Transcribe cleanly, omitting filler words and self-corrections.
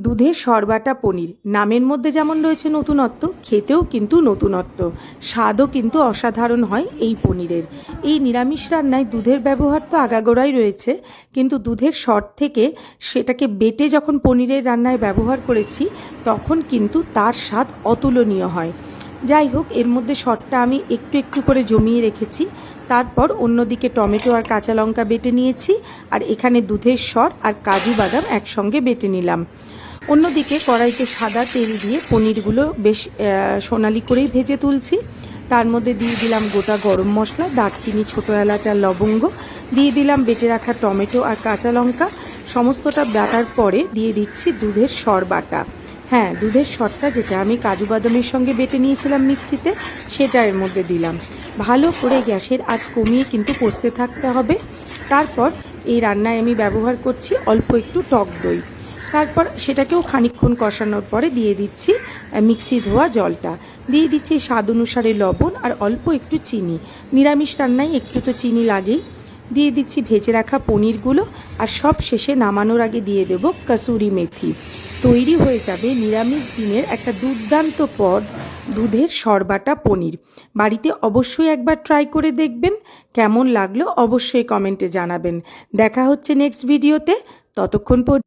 দুধের সরবাটা পনির নামের মধ্যে যেমন রয়েছে নতুনত্ব, খেতেও কিন্তু নতুনত্ব, স্বাদও কিন্তু অসাধারণ হয় এই পনিরের। এই নিরামিষ রান্নায় দুধের ব্যবহার তো আগাগোড়াই রয়েছে, কিন্তু দুধের সর থেকে সেটাকে বেটে যখন পনিরের রান্নায় ব্যবহার করেছি তখন কিন্তু তার স্বাদ অতুলনীয় হয়। যাই হোক, এর মধ্যে সরটা আমি একটু একটু করে জমিয়ে রেখেছি। তারপর অন্যদিকে টমেটো আর কাঁচা লঙ্কা বেটে নিয়েছি, আর এখানে দুধের সর আর কাজু বাদাম একসঙ্গে বেটে নিলাম। অন্যদিকে কড়াইতে সাদা তেল দিয়ে পনিরগুলো বেশ সোনালি করেই ভেজে তুলছি। তার মধ্যে দিয়ে দিলাম গোটা গরম মশলা, দারচিনি, ছোটো এলাচ আর লবঙ্গ, দিয়ে দিলাম বেটে রাখা টমেটো আর কাঁচা লঙ্কা। সমস্তটা বাটার পরে দিয়ে দিচ্ছি দুধের সর বাটা। হ্যাঁ, দুধের সরটা যেটা আমি কাজু বাদামের সঙ্গে বেটে নিয়েছিলাম মিক্সিতে, সেটা এর মধ্যে দিলাম। ভালো করে গ্যাসের আঁচ কমিয়ে কিন্তু কষতে থাকতে হবে। তারপর এই রান্নায় আমি ব্যবহার করছি অল্প একটু টক দই। তারপর সেটাকেও খানিকক্ষণ কষানোর পরে দিয়ে দিচ্ছি মিক্সি ধোয়া জলটা, দিয়ে দিচ্ছি স্বাদ অনুসারে লবণ আর অল্প একটু চিনি। নিরামিষ রান্নায় একটু তো চিনি লাগেই। দিয়ে দিচ্ছি ভেজে রাখা পনিরগুলো, আর সব শেষে নামানোর আগে দিয়ে দেব কসুরি মেথি। তৈরি হয়ে যাবে নিরামিষ দিনের একটা দুর্দান্ত পদ, দুধের সরবাটা পনির। বাড়িতে অবশ্যই একবার ট্রাই করে দেখবেন। কেমন লাগলো অবশ্যই কমেন্টে জানাবেন। দেখা হচ্ছে নেক্সট ভিডিওতে। ততক্ষণ পর্যন্ত